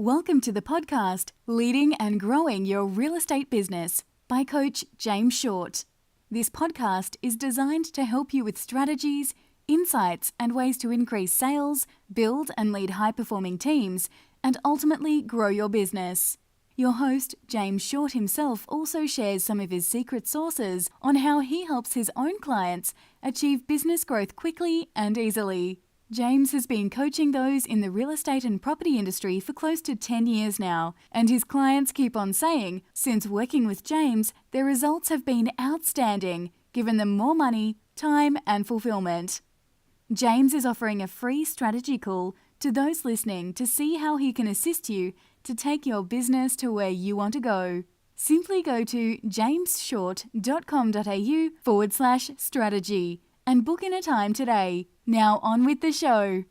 Welcome to the podcast, Leading and Growing Your Real Estate Business by Coach James Short. This podcast is designed to help you with strategies, insights, and ways to increase sales, build and lead high-performing teams, and ultimately grow your business. Your host, James Short himself, also shares some of his secret sauces on how he helps his own clients achieve business growth quickly and easily. James has been coaching those in the real estate and property industry for close to 10 years now, and his clients keep on saying, since working with James, their results have been outstanding, giving them more money, time, and fulfillment. James is offering a free strategy call to those listening to see how he can assist you to take your business to where you want to go. Simply go to jamesshort.com.au/strategy and book in a time today. Now on with the show.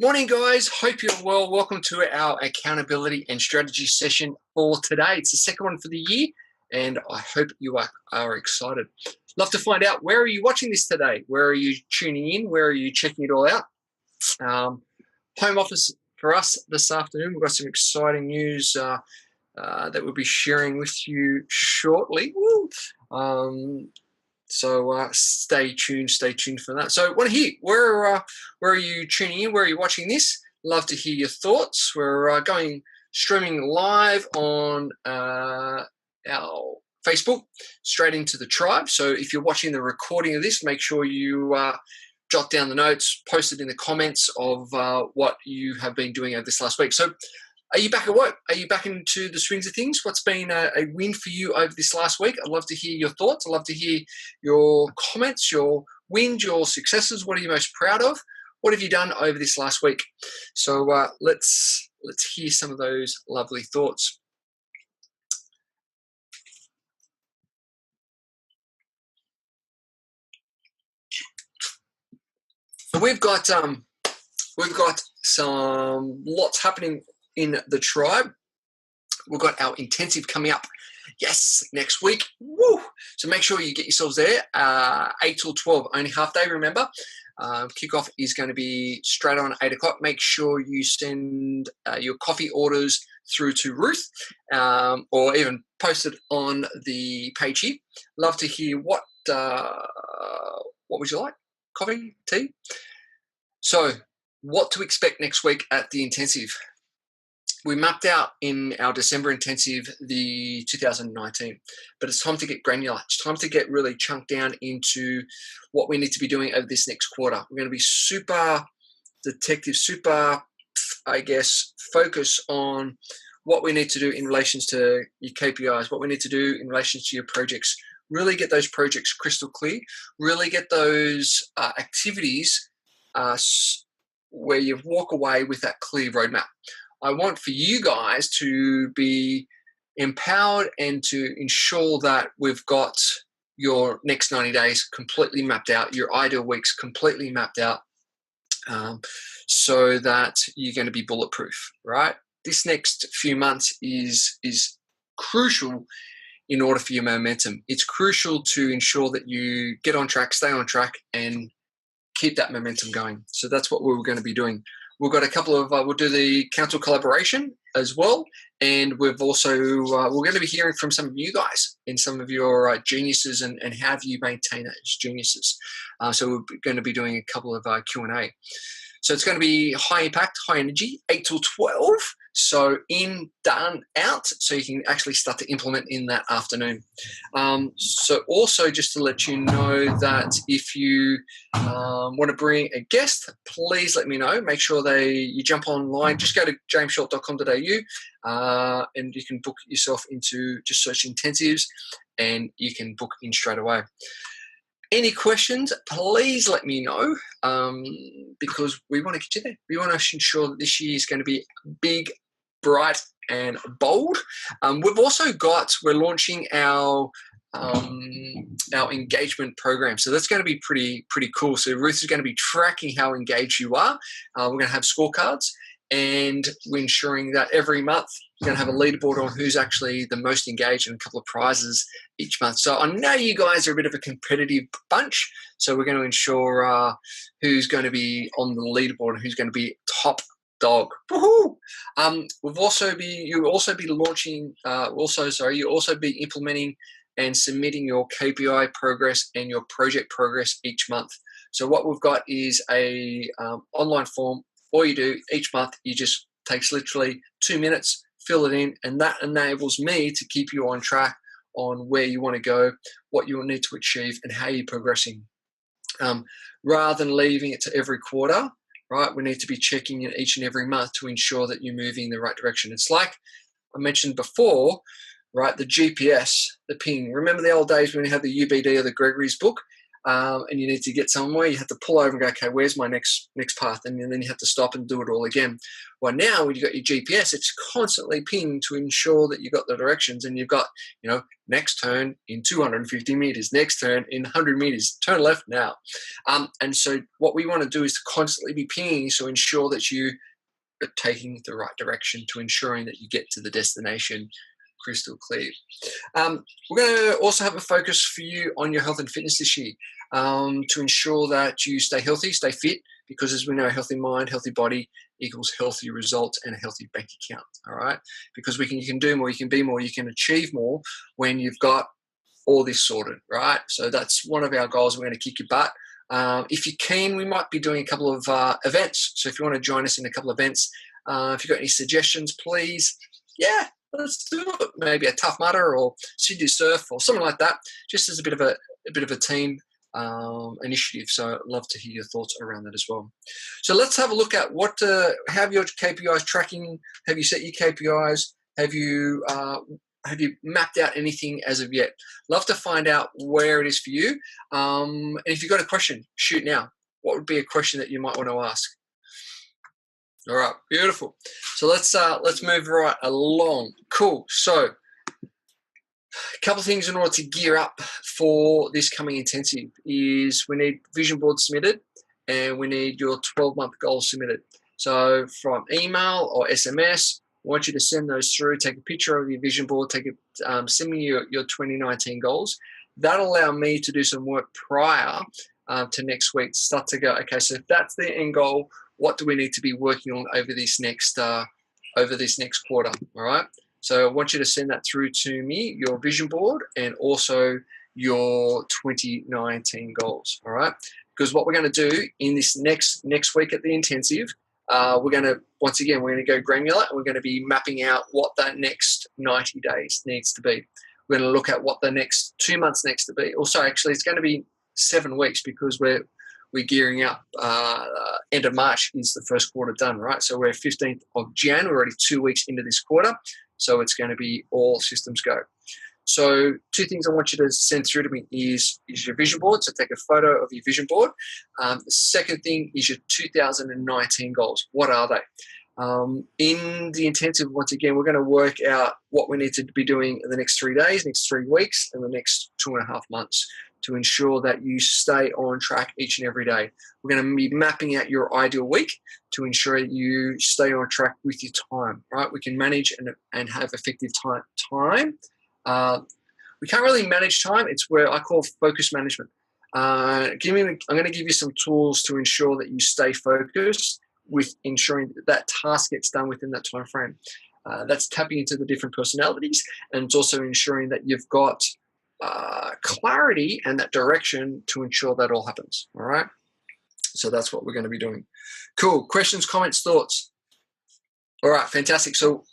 Morning, guys. Hope you're well. Welcome to our accountability and strategy session for today. It's the second one for the year, and I hope you are excited. Love to find out, where are you watching this today? Where are you tuning in? Where are you checking it all out? Home office for us this afternoon. We've got some exciting news that we'll be sharing with you shortly. So stay tuned for that. So I want to hear, where are you tuning in? Where are you watching this? Love to hear your thoughts. We're streaming live on our Facebook, straight into the tribe. So if you're watching the recording of this, make sure you jot down the notes, post it in the comments of what you have been doing over this last week. So are you back at work? Are you back into the swings of things? What's been a win for you over this last week? I'd love to hear your thoughts. I'd love to hear your comments, your wins, your successes. What are you most proud of? What have you done over this last week? So let's hear some of those lovely thoughts. So we've got some lots happening in the tribe. We've got our intensive coming up, yes, next week. Woo! So make sure you get yourselves there. 8 till 12, only half day, remember. Kickoff is going to be straight on 8 o'clock. Make sure you send your coffee orders through to Ruth, or even post it on the page here. Love to hear what would you like? Coffee, tea? So what to expect next week at the intensive. We mapped out in our December intensive the 2019, but it's time to get granular. It's time to get really chunked down into what we need to be doing over this next quarter. We're going to be super detective, focus on what we need to do in relation to your KPIs, what we need to do in relation to your projects. Really get those projects crystal clear. Really get those activities where you walk away with that clear roadmap. I want for you guys to be empowered and to ensure that we've got your next 90 days completely mapped out, your ideal weeks completely mapped out, so that you're going to be bulletproof, right? This next few months is crucial in order for your momentum. It's crucial to ensure that you get on track, stay on track, and keep that momentum going. So that's what we're going to be doing. We've got a couple of, we'll do the council collaboration as well. And we've also, we're going to be hearing from some of you guys and some of your geniuses and how do you maintain those geniuses. So we're going to be doing a couple of Q&A. So it's going to be high impact, high energy, 8 till 12. So in, done, out, so you can actually start to implement in that afternoon. So also just to let you know that if you want to bring a guest, please let me know. Make sure you jump online. Just go to jamesshort.com.au and you can book yourself into, just search intensives and you can book in straight away. Any questions, please let me know, because we want to get you there. We want to ensure that this year is going to be big, bright, and bold. We're launching our engagement program. So that's going to be pretty cool. So Ruth is going to be tracking how engaged you are. We're going to have scorecards, and we're ensuring that every month we're going to have a leaderboard on who's actually the most engaged and a couple of prizes each month. So I know you guys are a bit of a competitive bunch, so we're going to ensure who's going to be on the leaderboard and who's going to be top dog. Woohoo! You'll also be launching. You'll also be implementing and submitting your KPI progress and your project progress each month. So what we've got is a online form. All you do each month, you just takes literally 2 minutes, fill it in, and that enables me to keep you on track on where you want to go, what you will need to achieve, and how you're progressing. Rather than leaving it to every quarter, right? We need to be checking in each and every month to ensure that you're moving in the right direction. It's like I mentioned before, right? The GPS, the ping. Remember the old days when you had the UBD or the Gregory's book, and you need to get somewhere, you have to pull over and go, okay, where's my next path? And then you have to stop and do it all again. Well, now when you've got your GPS, it's constantly pinged to ensure that you've got the directions, and you've got, next turn in 250 meters, next turn in 100 meters, turn left now. And so what we want to do is to constantly be pinging, so ensure that you are taking the right direction to ensuring that you get to the destination crystal clear. We're going to also have a focus for you on your health and fitness this year, to ensure that you stay healthy, stay fit, because as we know, healthy mind, healthy body equals healthy results and a healthy bank account. All right, because you can do more, you can be more, you can achieve more when you've got all this sorted, right? So that's one of our goals. We're going to kick your butt. If you're keen, we might be doing a couple of events. So if you want to join us in a couple of events, if you've got any suggestions, please, let's do it. Maybe a Tough Mudder or Sydney Surf or something like that, just as a bit of a team initiative. So I'd love to hear your thoughts around that as well. So let's have a look at have your KPIs tracking. Have you set your KPIs? Have you mapped out anything as of yet? Love to find out where it is for you. And if you've got a question, shoot now. What would be a question that you might want to ask? All right, beautiful. So let's move right along. Cool. So a couple of things in order to gear up for this coming intensive is we need vision board submitted, and we need your 12-month goals submitted. So from email or SMS, I want you to send those through. Take a picture of your vision board. Send me your 2019 goals. That'll allow me to do some work prior to next week. Start to go, okay, so if that's the end goal, what do we need to be working on over this next quarter? All right. So I want you to send that through to me, your vision board, and also your 2019 goals. All right. Because what we're going to do in this next week at the intensive, we're going to go granular, and we're going to be mapping out what that next 90 days needs to be. We're going to look at what the next 2 months needs to be. Also, actually, it's going to be 7 weeks, because we're gearing up. End of March is the first quarter done, right? So we're 15th of Jan. We're already 2 weeks into this quarter. So it's going to be all systems go. So 2 things I want you to send through to me is your vision board. So take a photo of your vision board. The second thing is your 2019 goals. What are they? In the intensive, once again, we're going to work out what we need to be doing in the next 3 days, next 3 weeks, and the next 2.5 months to ensure that you stay on track each and every day. We're going to be mapping out your ideal week to ensure you stay on track with your time, right? We can manage and have effective time. We can't really manage time. It's where I call focus management. I'm going to give you some tools to ensure that you stay focused with ensuring that task gets done within that time frame. That's tapping into the different personalities, and it's also ensuring that you've got clarity and that direction to ensure that all happens. All right. So that's what we're going to be doing. Cool. Questions, comments, thoughts? All right. Fantastic. So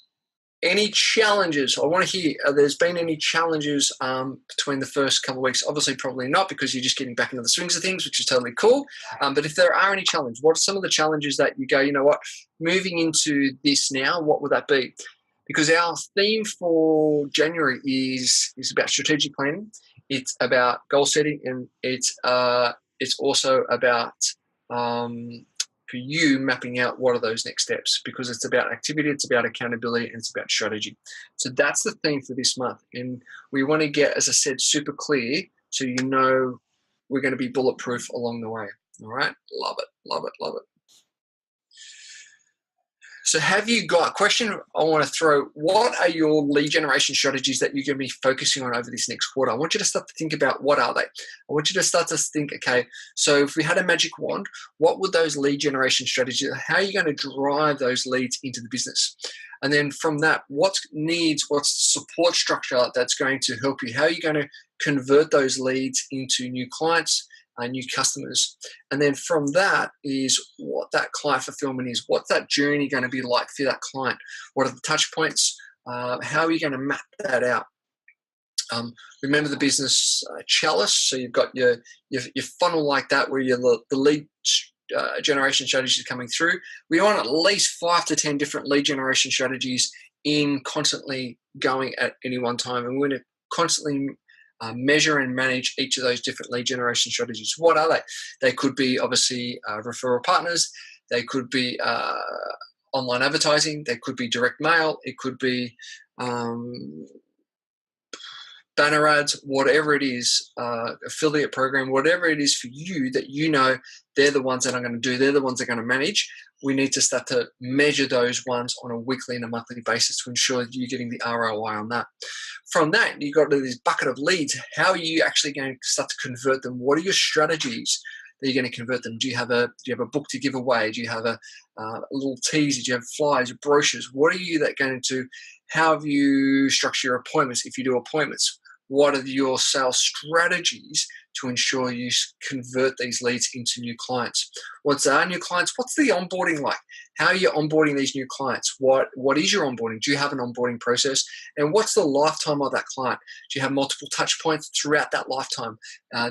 any challenges? I want to hear, there's been any challenges between the first couple of weeks? Obviously, probably not, because you're just getting back into the swings of things, which is totally cool. But if there are any challenges, what are some of the challenges that you go, you know what, moving into this now, what would that be? Because our theme for January is about strategic planning. It's about goal setting, and it's also about for you mapping out what are those next steps, because it's about activity, it's about accountability, and it's about strategy. So that's the theme for this month, and we want to get, as I said, super clear, so you know we're going to be bulletproof along the way. All right, love it, love it, love it. So have you got, question I want to throw, what are your lead generation strategies that you're going to be focusing on over this next quarter? I want you to start to think about what are they. I want you to start to think, okay, so if we had a magic wand, what would those lead generation strategies, how are you going to drive those leads into the business? And then from that, what's the support structure that's going to help you? How are you going to convert those leads into new clients, new customers? And then from that is what that client fulfillment is. What's that journey going to be like for that client? What are the touch points? How are you going to map that out? Remember the business chalice. So you've got your funnel like that, where the lead generation strategies coming through. We want at least 5 to 10 different lead generation strategies in constantly going at any one time, and we're going to constantly measure and manage each of those different lead generation strategies. What are they? They could be obviously referral partners. They could be online advertising. They could be direct mail. It could be banner ads, whatever it is, affiliate program, whatever it is for you that you know they're the ones that I'm going to do, they're the ones that are going to manage. We need to start to measure those ones on a weekly and a monthly basis to ensure that you're getting the ROI on that. From that, you've got this bucket of leads. How are you actually going to start to convert them? What are your strategies that you're going to convert them? Do you have a book to give away? Do you have a little teaser? Do you have flyers, brochures? What are you that going to? How have you structure your appointments? If you do appointments, what are your sales strategies to ensure you convert these leads into new clients? What's our new clients? What's the onboarding like? How are you onboarding these new clients? What is your onboarding? Do you have an onboarding process? And what's the lifetime of that client? Do you have multiple touch points throughout that lifetime?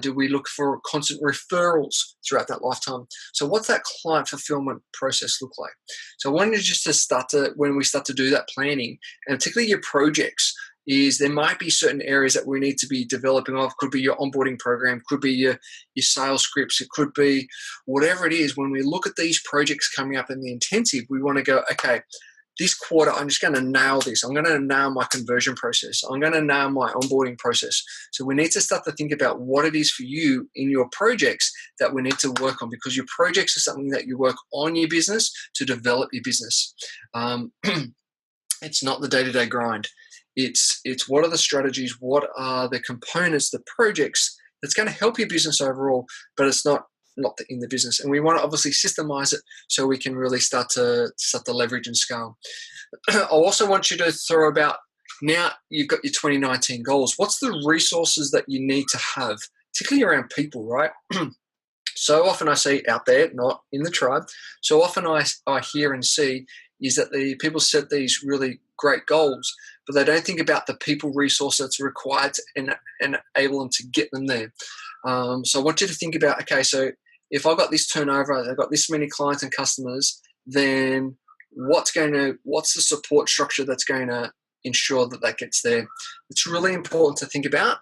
Do we look for constant referrals throughout that lifetime? So what's that client fulfillment process look like? So I wanted just to when we start to do that planning, and particularly your projects, is there might be certain areas that we need to be developing of. Could be your onboarding program, could be your sales scripts, it could be whatever it is. When we look at these projects coming up in the intensive, we want to go, okay, this quarter I'm just going to nail this. I'm going to nail my conversion process. I'm going to nail my onboarding process. So we need to start to think about what it is for you in your projects that we need to work on, because your projects are something that you work on your business to develop your business. It's not the day-to-day grind. It's what are the strategies, what are the components, the projects that's going to help your business overall, but it's not in the business. And we want to obviously systemize it so we can really start to leverage and scale. I also want you to throw about, now you've got your 2019 goals. What's the resources that you need to have, particularly around people, right? So often I see out there, not in the tribe, so often I hear and see is that the people set these really great goals, but they don't think about the people resource that's required to enable them to get them there. So I want you to think about, okay, so if I've got this turnover, I've got this many clients and customers, then what's the support structure that's going to ensure that gets there? It's really important to think about,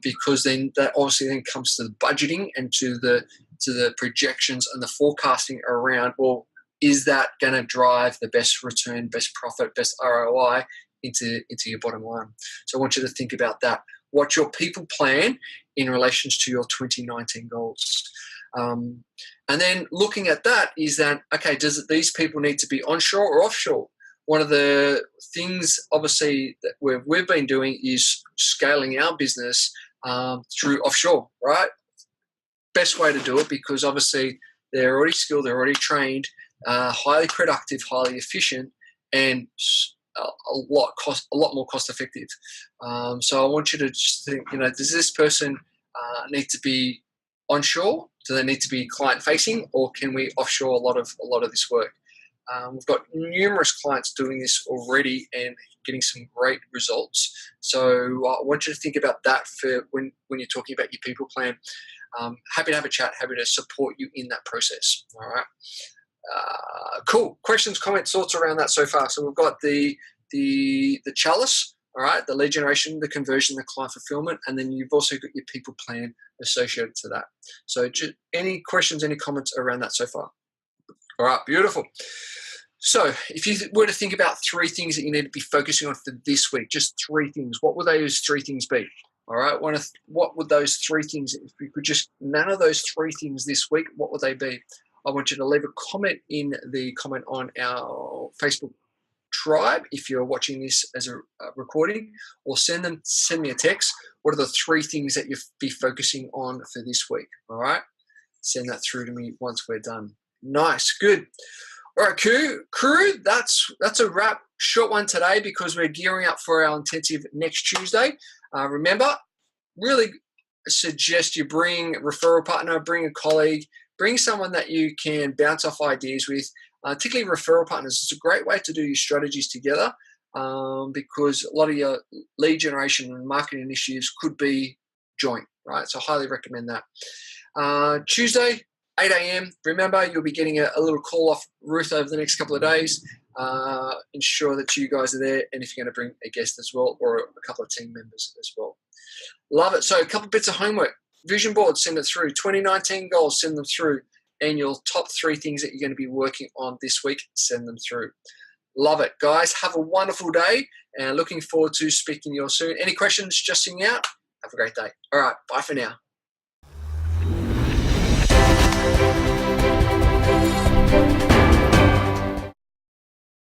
because then that obviously then comes to the budgeting and to the projections and the forecasting around, well, is that going to drive the best return, best profit, best ROI into your bottom line? So I want you to think about that. What's your people plan in relation to your 2019 goals? And then looking at that is that, okay, these people need to be onshore or offshore? One of the things, obviously, that we've been doing is scaling our business through offshore, right? Best way to do it, because obviously they're already skilled, they're already trained, highly productive, highly efficient, and a lot more cost effective. So I want you to just think, does this person need to be onshore? Do they need to be client facing, or can we offshore a lot of this work? We've got numerous clients doing this already and getting some great results. So I want you to think about that for when you're talking about your people plan. Happy to have a chat, happy to support you in that process. All right. Cool. Questions, comments, thoughts around that so far? So we've got the chalice, all right, the lead generation, the conversion, the client fulfillment, and then you've also got your people plan associated to that. So just any questions, any comments around that so far? All right, beautiful. So if you were to think about 3 things that you need to be focusing on for this week, just 3 things, what would those 3 things be? All right, what would those 3 things, if you could just none of those 3 things this week, what would they be? I want you to leave a comment in the comment on our Facebook tribe if you're watching this as a recording, or send me a text. What are the 3 things that you'll be focusing on for this week? All right, send that through to me once we're done. Nice, good. All right, crew, that's a wrap. Short one today because we're gearing up for our intensive next Tuesday. Remember, really suggest you bring a referral partner, bring a colleague, bring someone that you can bounce off ideas with, particularly referral partners. It's a great way to do your strategies together because a lot of your lead generation and marketing initiatives could be joint, right? So I highly recommend that. Tuesday, 8 a.m. Remember, you'll be getting a little call off Ruth over the next couple of days. Ensure that you guys are there, and if you're going to bring a guest as well or a couple of team members as well. Love it. So a couple of bits of homework. Vision board, send it through. 2019 goals, send them through. And your top 3 things that you're going to be working on this week, send them through. Love it. Guys, have a wonderful day, and looking forward to speaking to you all soon. Any questions, just sing out? Have a great day. All right, bye for now.